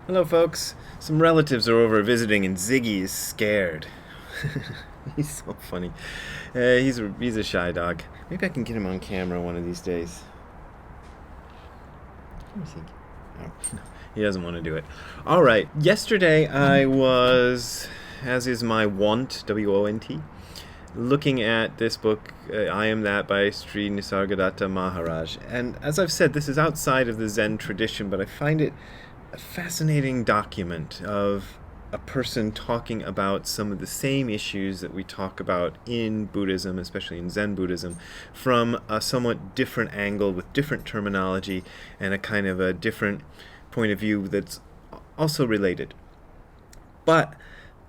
Hello, folks. Some relatives are over visiting, and Ziggy is scared. He's so funny. He's a shy dog. Maybe I can get him on camera one of these days. Let me think. Oh, no, he doesn't want to do it. All right. Yesterday I was, as is my wont, WONT, looking at this book, I Am That by Sri Nisargadatta Maharaj. And as I've said, this is outside of the Zen tradition, but I find it a fascinating document of a person talking about some of the same issues that we talk about in Buddhism, especially in Zen Buddhism, from a somewhat different angle with different terminology and a kind of a different point of view that's also related. But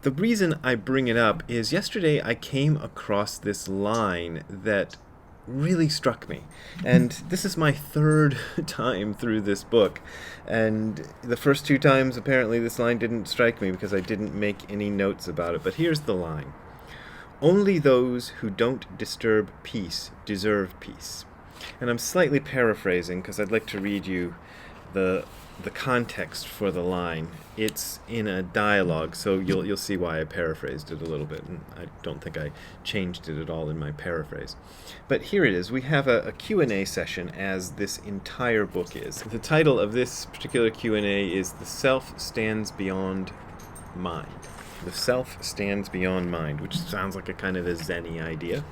the reason I bring it up is yesterday I came across this line that really struck me. And this is my third time through this book. And the first two times, apparently, this line didn't strike me because I didn't make any notes about it. But here's the line: only those who don't disturb peace deserve peace. And I'm slightly paraphrasing because I'd like to read you the the context for the line. It's in a dialogue, so you'll see why I paraphrased it a little bit, and I don't think I changed it at all in my paraphrase. But here it is. We have a Q&A session, as this entire book is. The title of this particular Q&A is "The Self Stands Beyond Mind." The self stands beyond mind, which sounds like a kind of a Zen-y idea.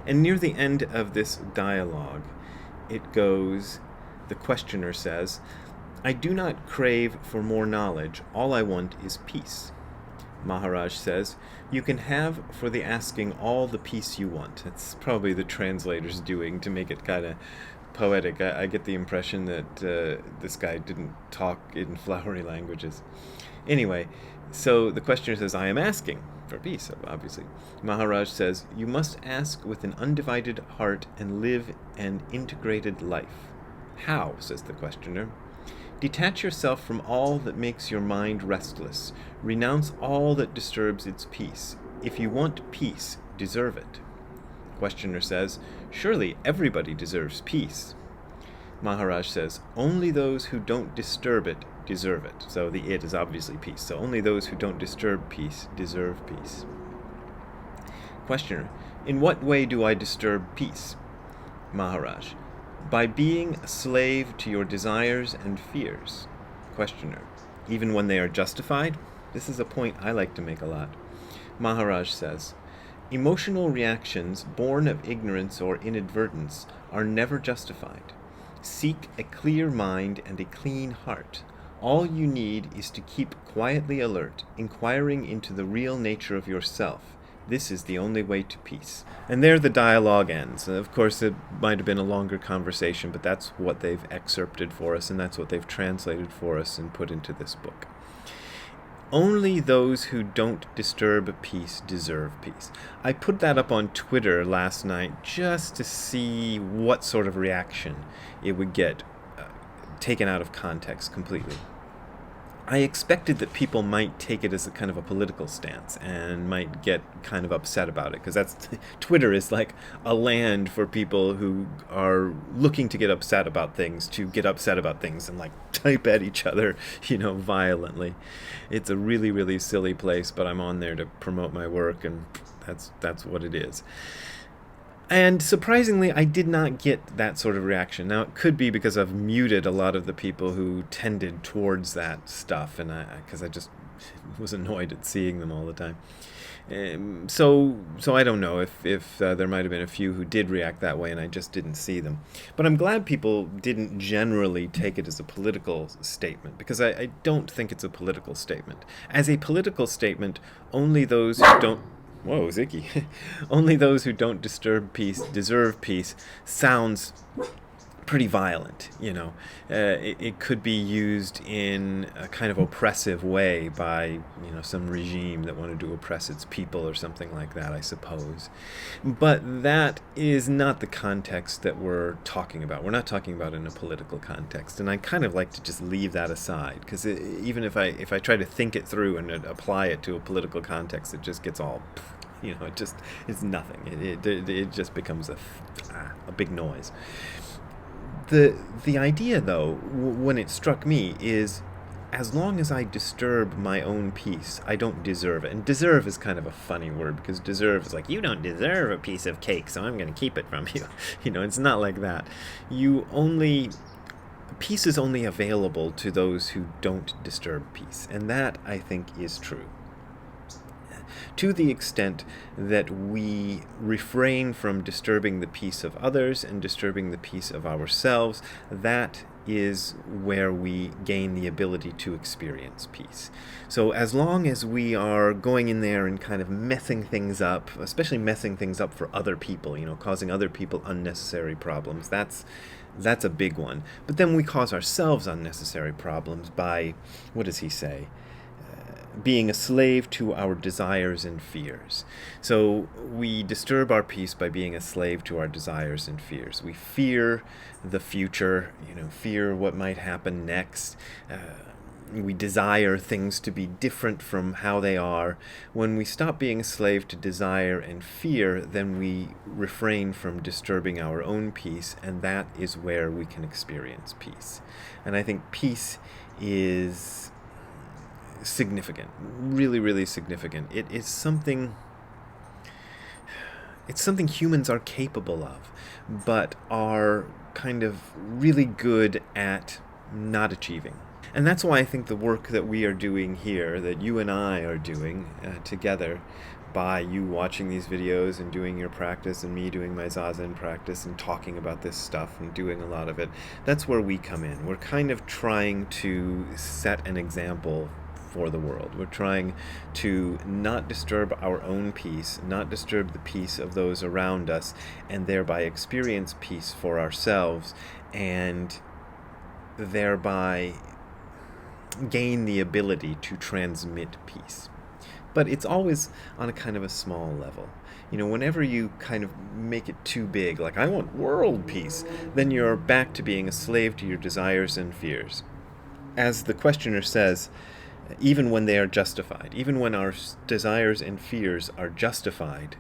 And near the end of this dialogue, it goes, the questioner says, "I do not crave for more knowledge. All I want is peace." Maharaj says, "You can have for the asking all the peace you want." That's probably the translator's doing to make it kind of poetic. I get the impression that this guy didn't talk in flowery languages. Anyway, so the questioner says, "I am asking for peace," obviously. Maharaj says, "You must ask with an undivided heart and live an integrated life." "How?" says the questioner. "Detach yourself from all that makes your mind restless. Renounce all that disturbs its peace. If you want peace, deserve it." Questioner says, "Surely everybody deserves peace." Maharaj says, "Only those who don't disturb it deserve it." So the it is obviously peace. So only those who don't disturb peace deserve peace. Questioner, "In what way do I disturb peace?" Maharaj, "By being a slave to your desires and fears." Questioner, "Even when they are justified?" This is a point I like to make a lot. Maharaj says, "Emotional reactions born of ignorance or inadvertence are never justified. Seek a clear mind and a clean heart. All you need is to keep quietly alert, inquiring into the real nature of yourself. This is the only way to peace." And there the dialogue ends. Of course, it might have been a longer conversation, but that's what they've excerpted for us, and that's what they've translated for us and put into this book. Only those who don't disturb peace deserve peace. I put that up on Twitter last night just to see what sort of reaction it would get, taken out of context completely. I expected that people might take it as a kind of a political stance and might get kind of upset about it, because that's Twitter is like a land for people who are looking to get upset about things, and like type at each other, violently. It's a really, really silly place, but I'm on there to promote my work, and that's what it is. And surprisingly, I did not get that sort of reaction. Now, it could be because I've muted a lot of the people who tended towards that stuff, and because I just was annoyed at seeing them all the time. So I don't know if there might have been a few who did react that way, and I just didn't see them. But I'm glad people didn't generally take it as a political statement, because I don't think it's a political statement. As a political statement, only those who don't... Whoa, Ziggy. Only those who don't disturb peace deserve peace sounds pretty violent, It could be used in a kind of oppressive way by, some regime that wanted to oppress its people or something like that, I suppose. But that is not the context that we're talking about. We're not talking about in a political context, and I kind of like to just leave that aside, because even if I try to think it through and apply it to a political context, it just gets all, it's nothing. It just becomes a big noise. The idea, though, when it struck me, is as long as I disturb my own peace, I don't deserve it. And deserve is kind of a funny word, because deserve is like, you don't deserve a piece of cake, so I'm going to keep it from you. It's not like that. Peace is only available to those who don't disturb peace. And that, I think, is true. To the extent that we refrain from disturbing the peace of others and disturbing the peace of ourselves, that is where we gain the ability to experience peace. So as long as we are going in there and kind of messing things up, especially messing things up for other people, causing other people unnecessary problems, that's a big one. But then we cause ourselves unnecessary problems by, what does he say? Being a slave to our desires and fears. So we disturb our peace by being a slave to our desires and fears. We fear the future, fear what might happen next. We desire things to be different from how they are. When we stop being a slave to desire and fear, then we refrain from disturbing our own peace, and that is where we can experience peace. And I think peace is significant, really, really significant. It's something humans are capable of, but are kind of really good at not achieving. And that's why I think the work that we are doing here, that you and I are doing together, by you watching these videos and doing your practice and me doing my Zazen practice and talking about this stuff and doing a lot of it, that's where we come in. We're kind of trying to set an example for the world. We're trying to not disturb our own peace, not disturb the peace of those around us, and thereby experience peace for ourselves, and thereby gain the ability to transmit peace. But it's always on a kind of a small level. Whenever you kind of make it too big, like I want world peace, then you're back to being a slave to your desires and fears. As the questioner says, even when they are justified, even when our desires and fears are justified,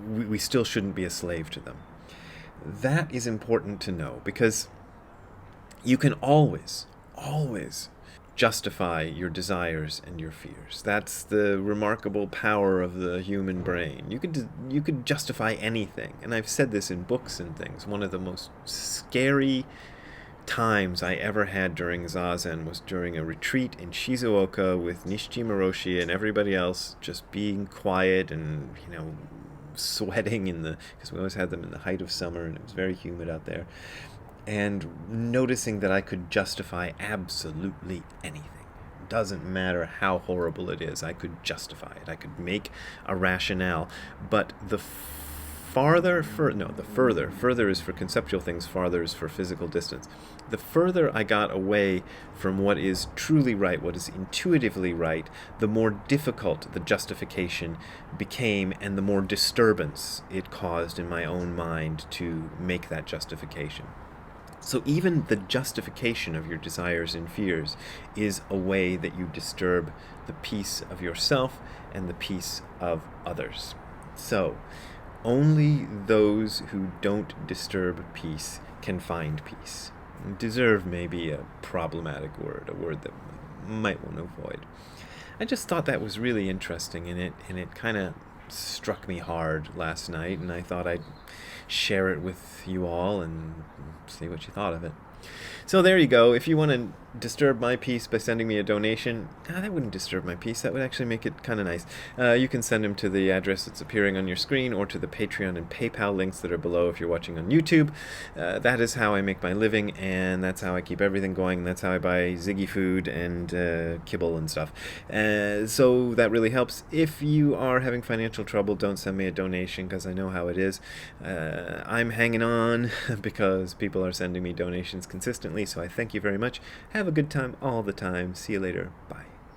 we still shouldn't be a slave to them. That is important to know, because you can always justify your desires and your fears. That's the remarkable power of the human brain. You could justify anything. And I've said this in books and things. One of the most scary times I ever had during Zazen was during a retreat in Shizuoka with Nishijima Roshi and everybody else, just being quiet and, sweating because we always had them in the height of summer and it was very humid out there, and noticing that I could justify absolutely anything. Doesn't matter how horrible it is, I could justify it. I could make a rationale. But the further is for conceptual things, farther is for physical distance. The further I got away from what is truly right, what is intuitively right, the more difficult the justification became, and the more disturbance it caused in my own mind to make that justification. So even the justification of your desires and fears is a way that you disturb the peace of yourself and the peace of others. So only those who don't disturb peace can find peace. Deserve may be a problematic word, a word that might want to avoid. I just thought that was really interesting, and it kind of struck me hard last night, and I thought I'd share it with you all and see what you thought of it. So there you go. If you want to disturb my peace by sending me a donation, that wouldn't disturb my peace. That would actually make it kind of nice. You can send them to the address that's appearing on your screen, or to the Patreon and PayPal links that are below if you're watching on YouTube. That is how I make my living, and that's how I keep everything going. That's how I buy Ziggy food and kibble and stuff. So that really helps. If you are having financial trouble, don't send me a donation, because I know how it is. I'm hanging on because people are sending me donations consistently, so I thank you very much. Have a good time all the time. See you later. Bye.